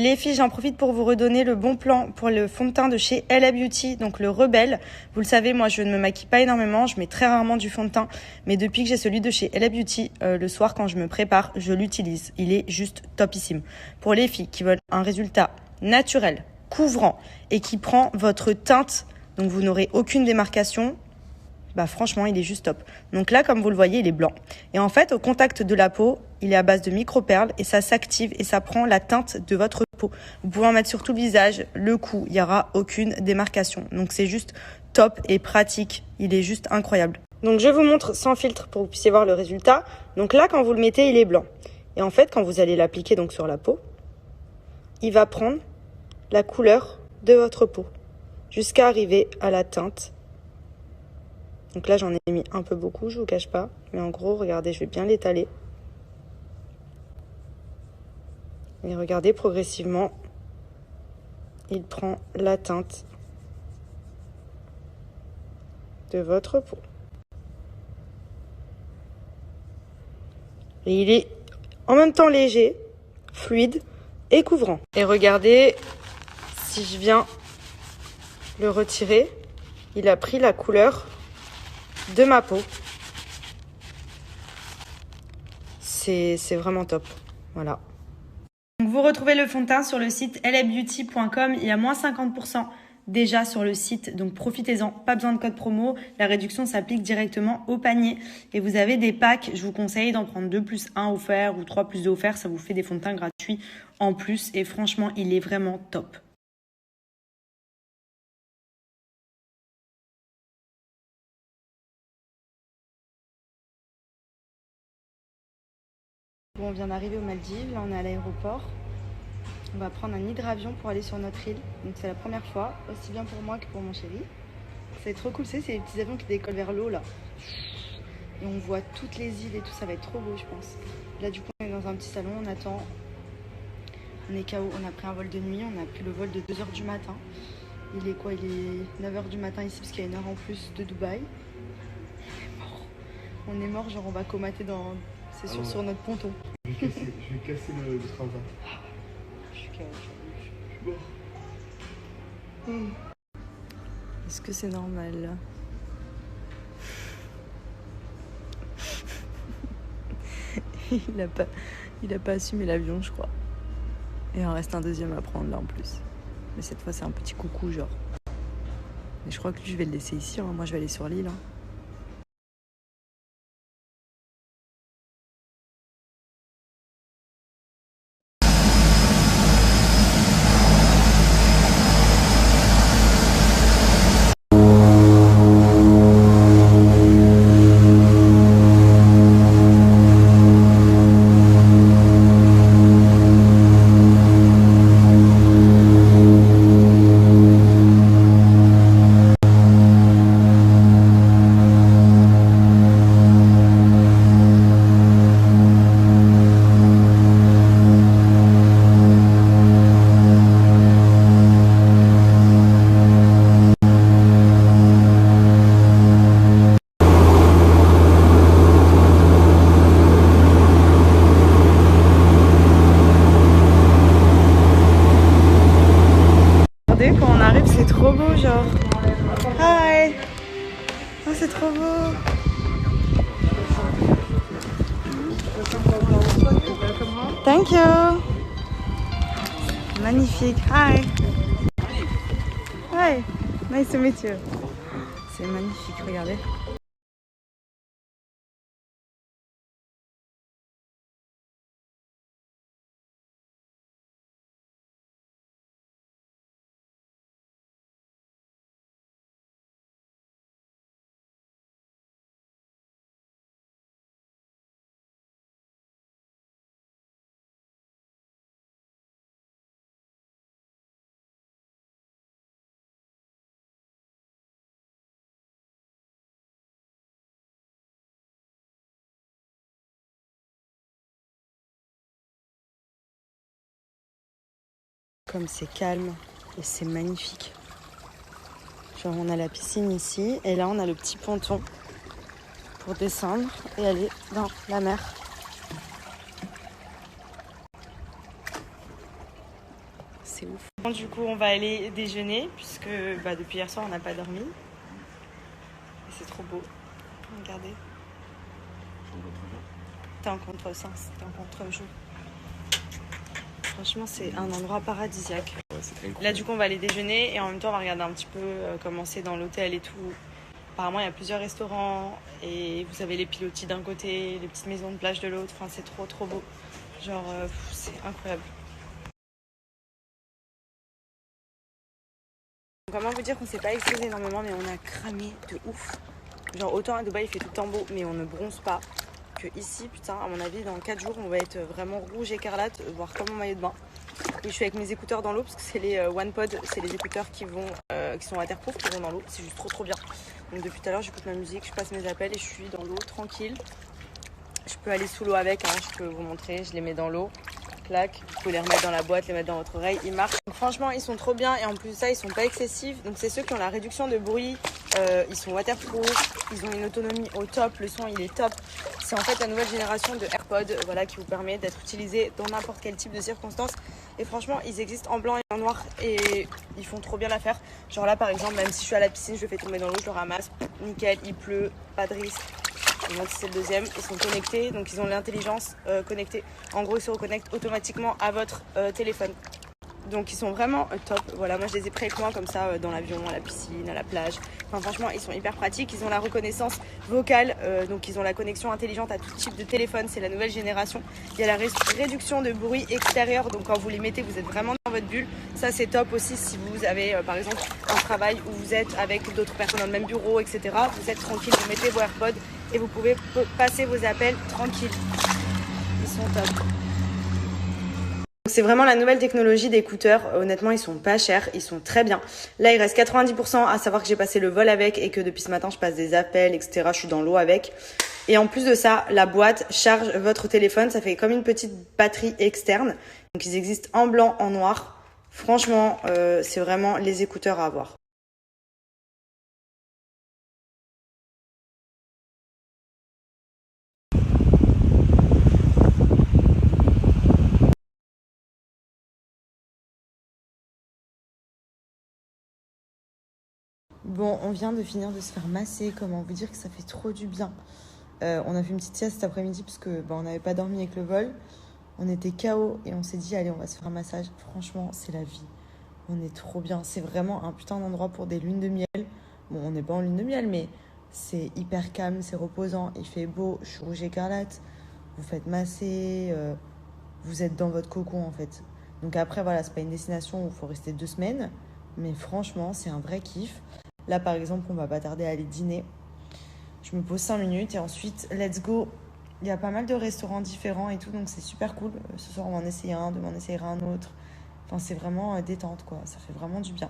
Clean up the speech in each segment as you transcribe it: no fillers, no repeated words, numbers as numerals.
Les filles, j'en profite pour vous redonner le bon plan pour le fond de teint de chez Ella Beauty, donc le Rebelle. Vous le savez, moi je ne me maquille pas énormément, je mets très rarement du fond de teint, mais depuis que j'ai celui de chez Ella Beauty, le soir quand je me prépare, je l'utilise. Il est juste topissime. Pour les filles qui veulent un résultat naturel, couvrant et qui prend votre teinte, donc vous n'aurez aucune démarcation, bah franchement il est juste top. Donc là comme vous le voyez il est blanc et en fait au contact de la peau il est à base de micro-perles et ça s'active et ça prend la teinte de votre peau. Vous pouvez en mettre sur tout le visage, le cou, il n'y aura aucune démarcation. Donc c'est juste top et pratique, il est juste incroyable. Donc je vous montre sans filtre pour que vous puissiez voir le résultat. Donc là quand vous le mettez il est blanc et en fait quand vous allez l'appliquer donc sur la peau, il va prendre la couleur de votre peau jusqu'à arriver à la teinte. Donc là, j'en ai mis un peu beaucoup, je vous cache pas. Mais en gros, regardez, je vais bien l'étaler. Et regardez, progressivement, il prend la teinte de votre peau. Et il est en même temps léger, fluide et couvrant. Et regardez, si je viens le retirer, il a pris la couleur de ma peau. C'est vraiment top. Voilà. Donc vous retrouvez le fond de teint sur le site llabeauty.com. Il y a moins 50% déjà sur le site. Donc profitez-en. Pas besoin de code promo. La réduction s'applique directement au panier. Et vous avez des packs. Je vous conseille d'en prendre 2 plus 1 offert ou 3 plus 2 offert. Ça vous fait des fonds de teint gratuits en plus. Et franchement, il est vraiment top. Bon, on vient d'arriver aux Maldives, là on est à l'aéroport. On va prendre un hydravion pour aller sur notre île. Donc c'est la première fois, aussi bien pour moi que pour mon chéri. C'est trop cool, c'est les petits avions qui décollent vers l'eau là. Et on voit toutes les îles et tout, ça va être trop beau je pense. Là du coup on est dans un petit salon, on attend. On est KO, on a pris un vol de nuit, on a pris le vol de 2h du matin. Il est quoi? Il est 9h du matin ici parce qu'il y a une heure en plus de Dubaï. On est mort, genre on va comater dans... C'est sûr, sur notre ponton. Je vais casser le train-train. Je suis KO, Je suis mort. Est-ce que c'est normal? Il a pas assumé l'avion, je crois. Et il en reste un deuxième à prendre là en plus. Mais cette fois, c'est un petit coucou, genre. Mais je crois que lui, je vais le laisser ici. Hein. Moi, je vais aller sur l'île. Hein. Quand on arrive, c'est trop beau, genre. Hi! Oh, c'est trop beau! Thank you! Magnifique! Hi! Hi! Nice to meet you! C'est magnifique, regardez. Comme c'est calme et c'est magnifique. Genre on a la piscine ici et là on a le petit ponton pour descendre et aller dans la mer. c'est ouf. Bon, du coup, on va aller déjeuner puisque depuis hier soir, on n'a pas dormi. Et c'est trop beau. Regardez. T'es en contresens, t'es en contre-jour. Franchement, c'est un endroit paradisiaque. Ouais, là, du coup, on va aller déjeuner et en même temps, on va regarder un petit peu comment c'est dans l'hôtel et tout. Apparemment, il y a plusieurs restaurants et vous avez les pilotis d'un côté, les petites maisons de plage de l'autre. Enfin, c'est trop, trop beau. Genre, c'est incroyable. Comment vous dire qu'on s'est pas exposé énormément, mais on a cramé de ouf. Genre, autant à Dubaï, il fait tout le temps beau, mais on ne bronze pas. Que ici, putain, à mon avis, dans 4 jours, on va être vraiment rouge écarlate, voire comme en maillot de bain. Et je suis avec mes écouteurs dans l'eau parce que c'est les OnePod, c'est les écouteurs qui sont waterproof, qui vont dans l'eau. C'est juste trop trop bien. Donc depuis tout à l'heure, j'écoute ma musique, je passe mes appels et je suis dans l'eau tranquille. Je peux aller sous l'eau avec, hein, je peux vous montrer, je les mets dans l'eau. Clac, vous pouvez les remettre dans la boîte, les mettre dans votre oreille, ils marchent. Donc, franchement, ils sont trop bien et en plus de ça, ils sont pas excessifs. Donc c'est ceux qui ont la réduction de bruit, ils sont waterproof, ils ont une autonomie au top, le son il est top. C'est en fait la nouvelle génération de AirPods, voilà, qui vous permet d'être utilisé dans n'importe quel type de circonstances. Et franchement, ils existent en blanc et en noir et ils font trop bien l'affaire. Genre là, par exemple, même si je suis à la piscine, je le fais tomber dans l'eau, je le ramasse, nickel, il pleut, pas de risque. Moi, c'est le deuxième, ils sont connectés, donc ils ont l'intelligence connectée. En gros, ils se reconnectent automatiquement à votre téléphone. Donc ils sont vraiment top. Voilà, moi je les ai pris avec moi comme ça dans l'avion, à la piscine, à la plage. Enfin franchement, ils sont hyper pratiques. Ils ont la reconnaissance vocale, donc ils ont la connexion intelligente à tout type de téléphone. C'est la nouvelle génération. Il y a la réduction de bruit extérieur. Donc quand vous les mettez, vous êtes vraiment dans votre bulle. Ça c'est top aussi si vous avez par exemple un travail où vous êtes avec d'autres personnes dans le même bureau, etc. Vous êtes tranquille, vous mettez vos AirPods et vous pouvez passer vos appels tranquille. Ils sont top. C'est vraiment la nouvelle technologie d'écouteurs. Honnêtement, ils sont pas chers, ils sont très bien. Là, il reste 90%, à savoir que j'ai passé le vol avec et que depuis ce matin, je passe des appels, etc. Je suis dans l'eau avec. Et en plus de ça, la boîte charge votre téléphone. Ça fait comme une petite batterie externe. Donc, ils existent en blanc, en noir. Franchement, c'est vraiment les écouteurs à avoir. Bon, on vient de finir de se faire masser. Comment vous dire que ça fait trop du bien. On a fait une petite sieste cet après-midi parce que on n'avait pas dormi avec le vol. On était KO et on s'est dit allez, on va se faire un massage. Franchement, c'est la vie. On est trop bien. C'est vraiment un putain d'endroit pour des lunes de miel. Bon, on n'est pas en lune de miel, mais c'est hyper calme, c'est reposant. Il fait beau, je suis rouge écarlate. Vous faites masser. Vous êtes dans votre cocon en fait. Donc après, voilà, c'est pas une destination où il faut rester 2 semaines. Mais franchement, c'est un vrai kiff. Là, par exemple, on va pas tarder à aller dîner. Je me pose 5 minutes et ensuite, let's go. Il y a pas mal de restaurants différents et tout, donc c'est super cool. Ce soir, on va en essayer un, demain, on essayera un autre. Enfin, c'est vraiment détente, quoi. Ça fait vraiment du bien.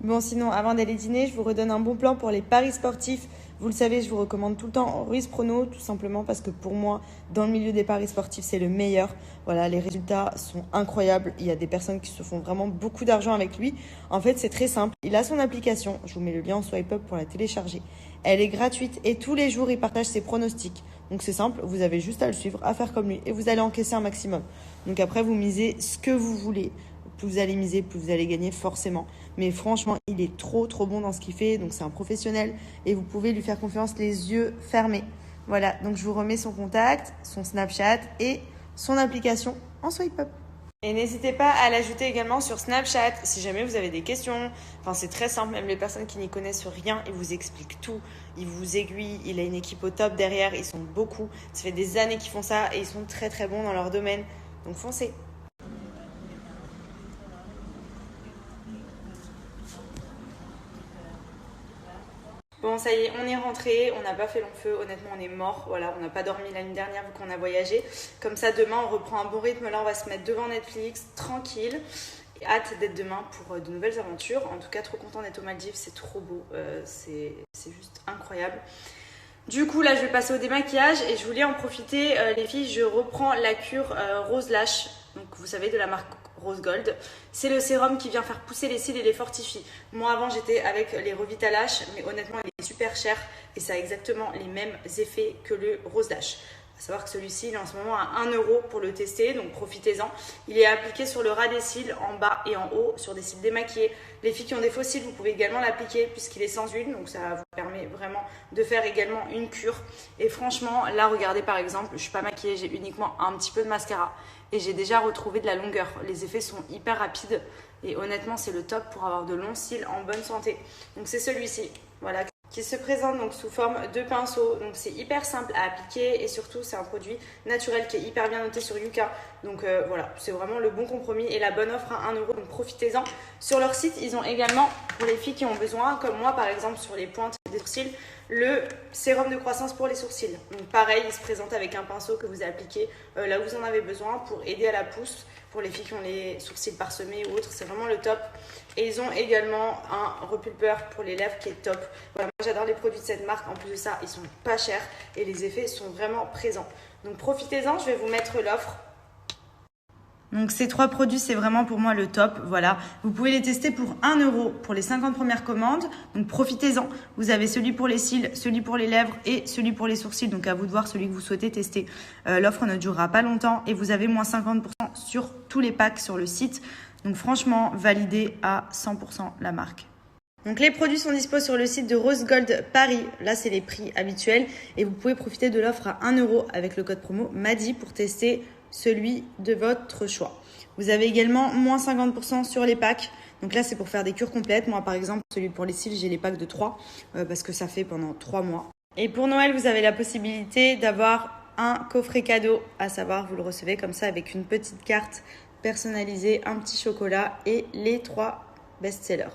Bon, sinon, avant d'aller dîner, je vous redonne un bon plan pour les paris sportifs. Vous le savez, je vous recommande tout le temps Ruiz Prono, tout simplement parce que pour moi, dans le milieu des paris sportifs, c'est le meilleur. Voilà, les résultats sont incroyables. Il y a des personnes qui se font vraiment beaucoup d'argent avec lui. En fait, c'est très simple. Il a son application. Je vous mets le lien en swipe up pour la télécharger. Elle est gratuite et tous les jours, il partage ses pronostics. Donc c'est simple, vous avez juste à le suivre, à faire comme lui et vous allez encaisser un maximum. Donc après, vous misez ce que vous voulez. Plus vous allez miser, plus vous allez gagner forcément. Mais franchement, il est trop bon dans ce qu'il fait. Donc c'est un professionnel et vous pouvez lui faire confiance les yeux fermés. Voilà, donc je vous remets son contact, son Snapchat et son application en swipe up. Et n'hésitez pas à l'ajouter également sur Snapchat si jamais vous avez des questions. Enfin, c'est très simple, même les personnes qui n'y connaissent rien, il vous explique tout. Il vous aiguille, il a une équipe au top derrière, ils sont beaucoup. Ça fait des années qu'ils font ça et ils sont très bons dans leur domaine. Donc foncez. Bon, ça y est, on est rentré, on n'a pas fait long feu, honnêtement on est mort, voilà, on n'a pas dormi l'année dernière vu qu'on a voyagé. Comme ça, demain on reprend un bon rythme, là on va se mettre devant Netflix, tranquille. Et hâte d'être demain pour de nouvelles aventures. En tout cas, trop content d'être aux Maldives, c'est trop beau, c'est juste incroyable. Du coup, là je vais passer au démaquillage et je voulais en profiter, les filles, je reprends la cure Rose Lash, donc vous savez de la marque Rose Gold. C'est le sérum qui vient faire pousser les cils et les fortifie. Moi avant j'étais avec les Revitalash, mais honnêtement il est super cher et ça a exactement les mêmes effets que le Rose Lash. À savoir que celui-ci, il est en ce moment à 1 € pour le tester, donc profitez-en. Il est appliqué sur le ras des cils, en bas et en haut, sur des cils démaquillés. Les filles qui ont des faux cils, vous pouvez également l'appliquer puisqu'il est sans huile, donc ça vous permet vraiment de faire également une cure. Et franchement, là, regardez par exemple, je ne suis pas maquillée, j'ai uniquement un petit peu de mascara et j'ai déjà retrouvé de la longueur. Les effets sont hyper rapides et honnêtement, c'est le top pour avoir de longs cils en bonne santé. Donc c'est celui-ci, voilà, qui se présente donc sous forme de pinceau. Donc c'est hyper simple à appliquer et surtout c'est un produit naturel qui est hyper bien noté sur Yuka. Donc voilà, c'est vraiment le bon compromis et la bonne offre à 1 €, donc profitez-en. Sur leur site, ils ont également, pour les filles qui ont besoin, comme moi par exemple sur les pointes des sourcils, le sérum de croissance pour les sourcils. Donc pareil, il se présente avec un pinceau que vous appliquez là où vous en avez besoin pour aider à la pousse. Pour les filles qui ont les sourcils parsemés ou autres, c'est vraiment le top. Et ils ont également un repulpeur pour les lèvres qui est top. Voilà, moi j'adore les produits de cette marque. En plus de ça, ils sont pas chers et les effets sont vraiment présents. Donc profitez-en, je vais vous mettre l'offre. Donc ces 3 produits, c'est vraiment pour moi le top. Voilà, vous pouvez les tester pour 1 € pour les 50 premières commandes. Donc profitez-en. Vous avez celui pour les cils, celui pour les lèvres et celui pour les sourcils. Donc à vous de voir celui que vous souhaitez tester. L'offre ne durera pas longtemps et vous avez moins 50% sur tous les packs sur le site. Donc franchement, validé à 100% la marque. Donc les produits sont dispo sur le site de Rose Gold Paris. Là, c'est les prix habituels et vous pouvez profiter de l'offre à 1 € avec le code promo MADI pour tester celui de votre choix. Vous avez également moins 50% sur les packs. Donc là, c'est pour faire des cures complètes. Moi, par exemple, celui pour les cils, j'ai les packs de 3 parce que ça fait pendant 3 mois. Et pour Noël, vous avez la possibilité d'avoir un coffret cadeau, à savoir, vous le recevez comme ça avec une petite carte personnalisée, un petit chocolat et les 3 best-sellers.